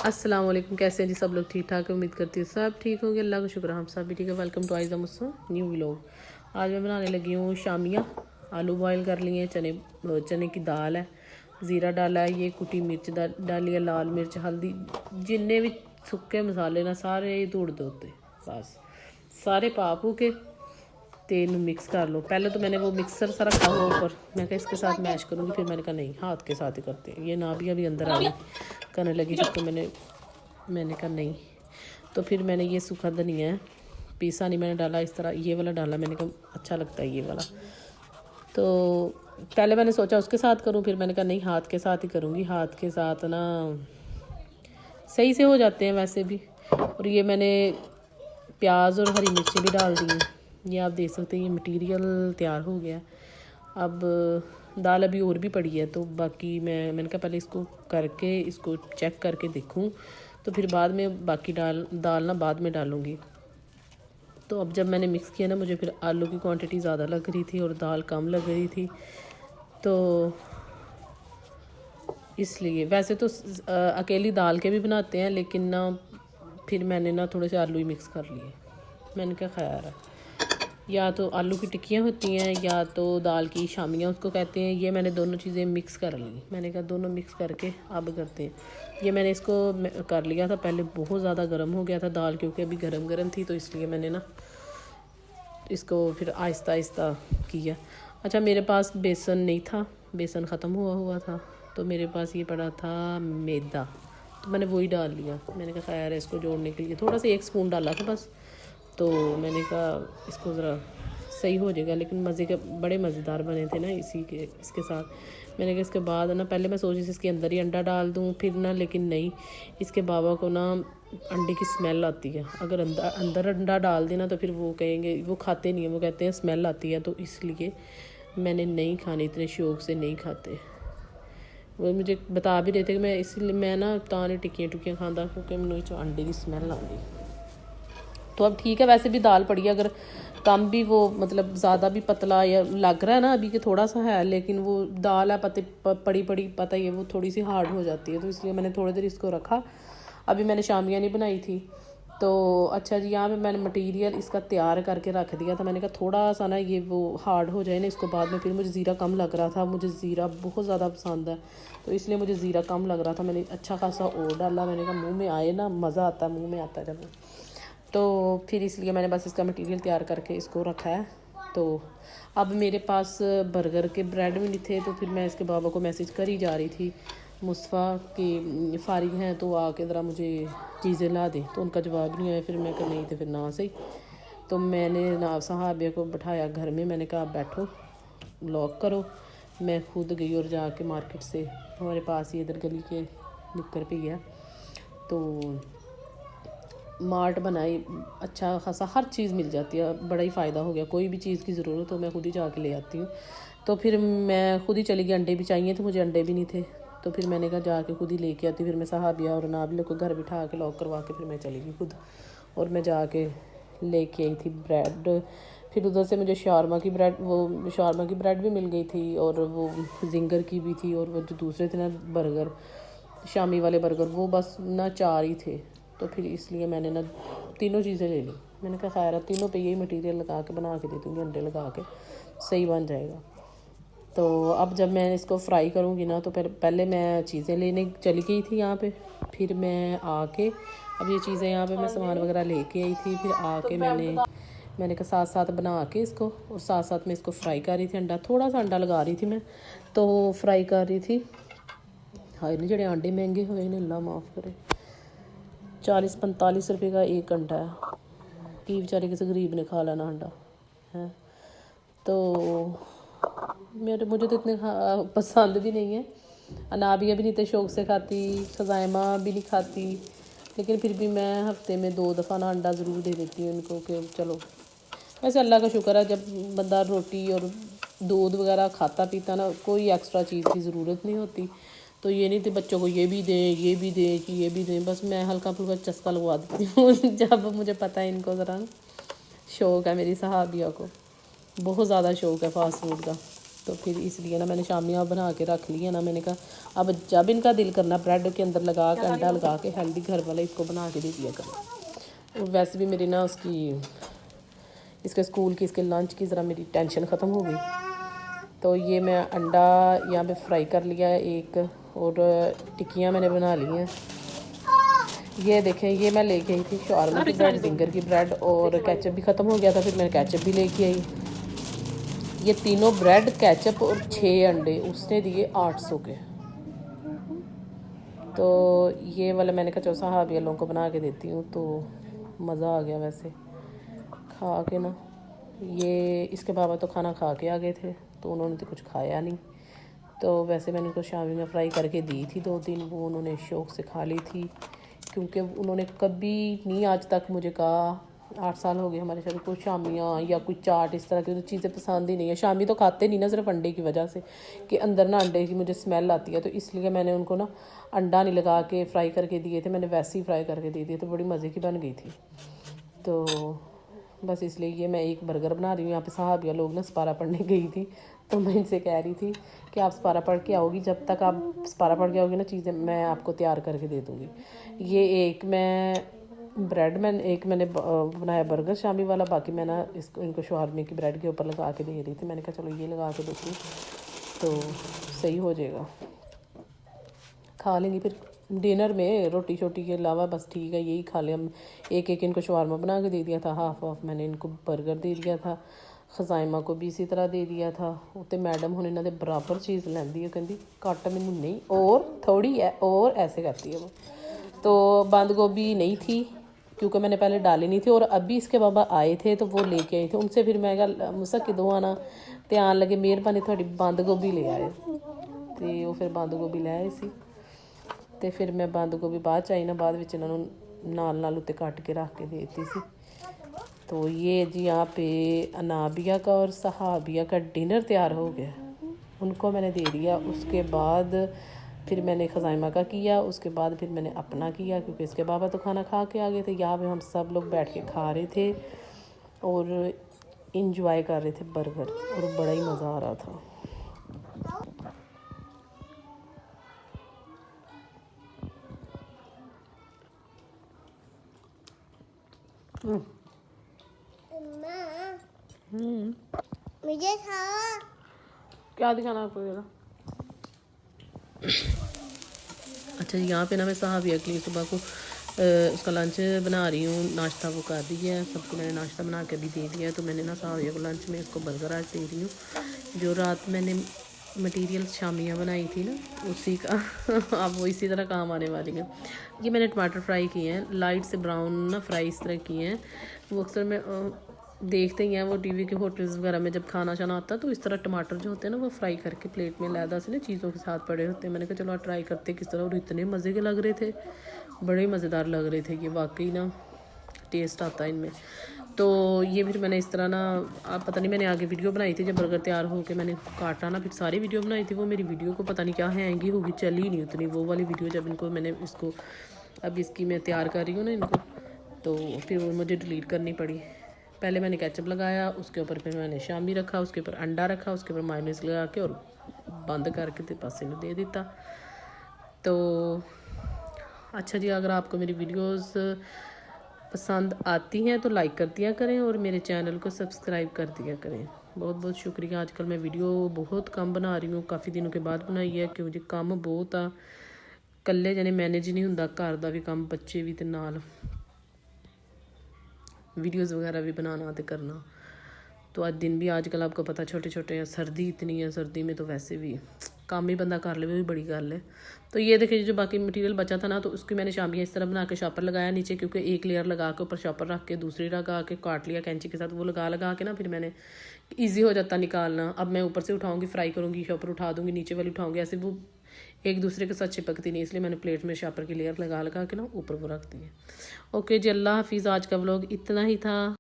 अस्सलाम वालेकुम। कैसे हैं जी सब लोग? ठीक ठाक है, उम्मीद करती हूँ सब ठीक होंगे। अल्लाह का शुक्र हम सब भी ठीक है। Welcome to Aiza Musso new vlog. आज मैं बनाने लगी हूँ शामियाँ। आलू बॉयल कर लिए हैं, चने की दाल है, ज़ीरा डाला है, ये कुटी मिर्च डाली है, लाल मिर्च, हल्दी, जिन्ने भी सुक्के मसाले ना सारे धुड़ दोते बस सारे पा पू के तेल मिक्स कर लो। पहले तो मैंने वो मिक्सर सा रखा हुआ ऊपर, मैं कहा इसके साथ मैश करूँगी, फिर मैंने कहा नहीं हाथ के साथ ही करते हैं। ये ना भी अभी अंदर आने करने लगी थी तो मैंने कहा नहीं। तो फिर मैंने ये सूखा धनिया है, पीसा नहीं मैंने डाला, इस तरह ये वाला डाला। मैंने कहा अच्छा लगता है ये वाला। तो पहले मैंने सोचा उसके साथ करूँ, फिर मैंने कहा नहीं हाथ के साथ ही करूँगी। हाथ के साथ ना सही से हो जाते हैं वैसे भी। और ये मैंने प्याज और हरी मिर्ची भी डाल दी हैं। ये आप देख सकते हैं ये मटेरियल तैयार हो गया। अब दाल अभी और भी पड़ी है, तो बाकी मैंने कहा पहले इसको करके इसको चेक करके देखूं, तो फिर बाद में बाकी दाल ना बाद में डालूँगी। तो अब जब मैंने मिक्स किया ना, मुझे फिर आलू की क्वांटिटी ज़्यादा लग रही थी और दाल कम लग रही थी, तो इसलिए वैसे तो अकेली दाल के भी बनाते हैं, लेकिन ना फिर मैंने ना थोड़े से आलू ही मिक्स कर लिए। मैंने क्या ख्याल है, या तो आलू की टिक्कियाँ होती हैं या तो दाल की शामियाँ उसको कहते हैं। ये मैंने दोनों चीज़ें मिक्स कर ली। मैंने कहा दोनों मिक्स करके अब करते हैं। ये मैंने इसको कर लिया था पहले, बहुत ज़्यादा गर्म हो गया था दाल, क्योंकि अभी गरम गरम थी, तो इसलिए मैंने ना इसको फिर आहिस्ता आहिस्ता किया। अच्छा, मेरे पास बेसन नहीं था, बेसन ख़त्म हुआ था, तो मेरे पास ये पड़ा था मैदा, तो मैंने वही डाल लिया। मैंने कहा खैर है, इसको जोड़ने के लिए थोड़ा सा 1 स्पून डाला था बस। तो मैंने कहा इसको ज़रा सही हो जाएगा, लेकिन मज़े के बड़े मज़ेदार बने थे ना इसके साथ। मैंने कहा इसके बाद ना पहले मैं सोची थी इसके अंदर ही अंडा डाल दूँ, फिर ना लेकिन नहीं, इसके बाबा को ना अंडे की स्मेल आती है। अगर अंदर अंडा डाल देना तो फिर वो कहेंगे, वो खाते नहीं है, वो कहते हैं स्मेल आती है, तो इसलिए मैंने नहीं खाने, इतने शौक़ से नहीं खाते। वो मुझे बता भी रहे थे कि मैं इसलिए मैं ना ताने टिक्कियाँ खाता, क्योंकि मैंने अंडे की स्मेल आती। तो अब ठीक है, वैसे भी दाल पड़ी है, अगर कम भी वो मतलब ज़्यादा भी पतला या लग रहा है ना अभी कि थोड़ा सा है, लेकिन वो दाल है पड़ी पता ही है, वो थोड़ी सी हार्ड हो जाती है, तो इसलिए मैंने थोड़ी देर इसको रखा। अभी मैंने शामियाँ नहीं बनाई थी, तो अच्छा जी, यहाँ पे मैंने मटेरियल इसका तैयार करके रख दिया था। मैंने कहा थोड़ा सा ना ये वो हार्ड हो जाए ना, इसको बाद में फिर मुझे ज़ीरा कम लग रहा था, मुझे ज़ीरा बहुत ज़्यादा पसंद है, तो इसलिए मुझे ज़ीरा कम लग रहा था। मैंने अच्छा खासा और डाला। मैंने कहा मुँह में आए ना, मज़ा आता है, मुँह में आता है जब, तो फिर इसलिए मैंने बस इसका मटेरियल तैयार करके इसको रखा है। तो अब मेरे पास बर्गर के ब्रेड भी नहीं थे, तो फिर मैं इसके बाबा को मैसेज कर ही जा रही थी मुस्तफ़ा कि फ़ारिग हैं तो आके ज़रा मुझे चीज़ें ला दें, तो उनका जवाब नहीं आया। फिर मैं कहा नहीं तो फिर ना सही, तो मैंने ना सहाबिया को बैठाया घर में। मैंने कहा आप बैठो, लॉक करो। मैं खुद गई और जाके मार्केट से, हमारे पास ही इधर गली के निक्कर पे है, तो मार्ट बनाई, अच्छा खासा हर चीज़ मिल जाती है, बड़ा ही फ़ायदा हो गया। कोई भी चीज़ की ज़रूरत हो मैं खुद ही जाके ले आती हूँ। तो फिर मैं खुद ही चली गई। अंडे भी चाहिए थे मुझे, अंडे भी नहीं थे, तो फिर मैंने कहा जाके खुद ही लेके आती। फिर मैं सहाबिया और नाबिला को घर बिठा के लॉक करवा के फिर मैं चली गई खुद, और मैं जाके लेके आई थी ब्रेड। फिर उधर से मुझे शारमा की ब्रेड भी मिल गई थी, और वो जिंगर की भी थी, और वो जो दूसरे थे ना बर्गर, शामी वाले बर्गर, वो बस ना 4 ही थे। तो फिर इसलिए मैंने ना तीनों चीज़ें ले ली। मैंने कहा खैर है, तीनों पे यही मटेरियल लगा के बना के दे दूँगी, अंडे लगा के सही बन जाएगा। तो अब जब मैं इसको फ्राई करूँगी ना, तो पहले मैं चीज़ें लेने चली गई थी यहाँ पे, फिर मैं आके अब ये चीज़ें यहाँ पे मैं सामान वगैरह लेके आई थी। फिर आके मैंने कहा साथ साथ बना के इसको, और साथ साथ में इसको फ्राई कर रही थी। अंडा थोड़ा सा अंडा लगा रही थी मैं, तो फ्राई कर रही थी। हाय नहीं, जेडे अंडे महंगे हुए ने, अल्लाह माफ़ करे, 40-45 रुपये का एक अंडा है, कि बेचारे किसी गरीब ने खा लेना अंडा है। तो मुझे तो इतने पसंद भी नहीं है। अनाबिया भी नहीं इतने शौक़ से खाती, खज़ाइमा भी नहीं खाती, लेकिन फिर भी मैं हफ्ते में 2 दफ़ा ना अंडा ज़रूर दे देती हूँ उनको कि चलो। वैसे अल्लाह का शुक्र है, जब बंदा रोटी और दूध वगैरह खाता पीता ना, कोई एक्स्ट्रा चीज़ की ज़रूरत नहीं होती। तो ये नहीं थे बच्चों को ये भी दें कि ये भी दें, बस मैं हल्का फुल्का चस्का लगवा देती हूँ जब मुझे पता है इनको ज़रा शौक़ है, मेरी सहाबिया को बहुत ज़्यादा शौक़ है फ़ास्ट फूड का, तो फिर इसलिए ना मैंने शामियाँ बना के रख ली है ना। मैंने कहा अब जब इनका दिल करना ब्रेड के अंदर लगा के अंडा लगा के हेल्दी घर वाले इसको बना के दे दिया करना। और वैसे भी मेरी ना उसकी इसके स्कूल की इसके लंच की ज़रा मेरी टेंशन ख़त्म हो गई। तो ये मैं अंडा यहाँ पे फ्राई कर लिया है एक, और टिक्कियाँ मैंने बना ली हैं। ये देखें, ये मैं लेके आई थी शॉर्मा की ब्रेड, जिंगर की ब्रेड, और केचप भी ख़त्म हो गया था, फिर मैंने केचप भी लेके आई। ये तीनों ब्रेड, केचप और 6 अंडे उसने दिए 800 के। तो ये वाला मैंने कहा चलो साहब ये लोगों को बना के देती हूँ। तो मज़ा आ गया वैसे खा के ना। ये इसके बाबा तो खाना खा के आ गए थे, तो उन्होंने तो कुछ खाया नहीं। तो वैसे मैंने उनको शामी में फ्राई करके दी थी 2 दिन, वो उन्होंने शौक़ से खा ली थी, क्योंकि उन्होंने कभी नहीं आज तक मुझे कहा, 8 साल हो गए हमारे साथ, कोई शामियाँ या कोई चाट इस तरह की तो चीज़ें पसंद ही नहीं है। शामी तो खाते नहीं ना, सिर्फ अंडे की वजह से कि अंदर ना अंडे की मुझे स्मेल आती है, तो इसलिए मैंने उनको ना अंडा नहीं लगा के फ्राई करके दिए थे, मैंने वैसे ही फ्राई करके दे दिए, तो बड़ी मज़े की बन गई थी। तो बस इसलिए ये मैं एक बर्गर बना रही हूँ। यहाँ पे साहबिया लोग ना सपारा पढ़ने गई थी, तो मैं इनसे कह रही थी कि आप सपारा पढ़ के आओगी, जब तक आप सपारा पढ़ के आओगी ना चीज़ें मैं आपको तैयार करके दे दूँगी। ये एक मैं ब्रेड एक मैंने बनाया बर्गर शामी वाला, बाकी मैं ना इसको इनको शवारमे की ब्रेड के ऊपर लगा के दे रही थी। मैंने कहा चलो ये लगा के देती तो सही हो जाएगा, खा लेंगी फिर डिनर में रोटी छोटी के अलावा। बस ठीक है, यही खा लें हम। एक इनको शवारमा बना के दे दिया था, हाफ मैंने इनको बर्गर दे दिया था, खजाइमा को भी इसी तरह दे दिया था। तो मैडम हुन इन्होंने बराबर चीज़ लैंदी है, कहती घट मैनू नहीं और थोड़ी है, और ऐसे करती है वो। तो बंद गोभी नहीं थी क्योंकि मैंने पहले डाली नहीं थी, और अभी इसके बाबा आए थे तो वो लेके आए थे। उनसे फिर मैं कहा मुसा किदों आना, तो आन लगे मेहरबानी थोड़ी बंद गोभी ले आए, तो वो फिर बंद गोभी ले आए सी। तो फिर मैं बंद गोभी बाद च आई ना, बाद विच इन्होंने नाल उत्ते कट के रख के दे दी सी। तो ये जी यहाँ पे अनाबिया का और सहाबिया का डिनर तैयार हो गया, उनको मैंने दे दिया। उसके बाद फिर मैंने खजाइमा का किया, उसके बाद फिर मैंने अपना किया, क्योंकि इसके बाबा तो खाना खा के आ गए थे। यहाँ पे हम सब लोग बैठ के खा रहे थे और इंजॉय कर रहे थे बर्गर, और बड़ा ही मज़ा आ रहा था। मुझे क्या दिखाना आपको जरा। अच्छा जी, यहाँ पे ना मैं साहबिया के लिए सुबह को उसका लंच बना रही हूँ। नाश्ता वो कर दी है, सबको मैंने नाश्ता बना के भी दे दिया। तो मैंने ना साहबिया को लंच में इसको बर्गर आज दे रही हूँ। जो रात मैंने मटेरियल शामियाँ बनाई थी ना, उसी का अब वो इसी तरह काम आने वाली है। ये मैंने टमाटर फ्राई किए हैं, लाइट से ब्राउन ना फ्राई इस तरह किए हैं। वो अक्सर मैं देखते ही हैं वो टीवी के होटल्स वगैरह में, जब खाना शाना आता है तो इस तरह टमाटर जो होते हैं ना वो फ्राई करके प्लेट में लैदा से ना चीज़ों के साथ पड़े होते हैं। मैंने कहा चलो ट्राई करते किस तरह, और इतने मज़े के लग रहे थे, बड़े मज़ेदार लग रहे थे। ये वाकई ना टेस्ट आता है इनमें। तो ये फिर मैंने इस तरह ना, आप पता नहीं मैंने आगे वीडियो बनाई थी जब बर्गर तैयार हो के मैंने काटा ना, फिर सारी वीडियो बनाई थी। वो मेरी वीडियो को पता नहीं क्या हैंगी होगी, चली ही नहीं उतनी वो वाली वीडियो। जब इनको मैंने इसको अब इसकी मैं तैयार कर रही हूँ ना इनको, तो फिर वो मुझे डिलीट करनी पड़ी। पहले मैंने केचप लगाया, उसके ऊपर फिर मैंने शामी रखा, उसके ऊपर अंडा रखा, उसके ऊपर मायोनीज लगा के और बंद करके तो पासे में दे दिता। तो अच्छा जी, अगर आपको मेरी वीडियोस पसंद आती हैं तो लाइक कर दिया करें और मेरे चैनल को सब्सक्राइब कर दिया करें। बहुत बहुत शुक्रिया। आजकल मैं वीडियो बहुत कम बना रही हूँ, काफ़ी दिनों के बाद बनाई है, क्योंकि काम बहुत आ, कल्ले जने मैनेज नहीं होंदा, घर का भी काम, बच्चे भी, तो नाल वीडियोज़ वगैरह भी बनाना तो करना। तो आज दिन भी आजकल आपको पता छोटे छोटे हैं, सर्दी इतनी है, सर्दी में तो वैसे भी काम ही बंदा कर ले भी बड़ी गल है। तो ये देखिए जो बाकी मटेरियल बचा था ना, तो उसकी मैंने शामियाँ इस तरह बना के शॉपर लगाया नीचे, क्योंकि एक लेयर लगा के ऊपर शॉपर रख के दूसरी लगा के काट लिया कैंची के साथ, वो लगा के ना फिर मैंने ईजी हो जाता निकालना। अब मैं ऊपर से उठाऊँगी, फ्राई करूँगी, शॉपर उठा दूँगी, नीचे वाली उठाऊँगी, ऐसे वो एक दूसरे के साथ चिपकती नहीं, इसलिए मैंने प्लेट में शॉपर की लेयर लगा के ना ऊपर वो रख दी है। ओके जी, अल्लाह हाफिज़। आज का व्लॉग इतना ही था।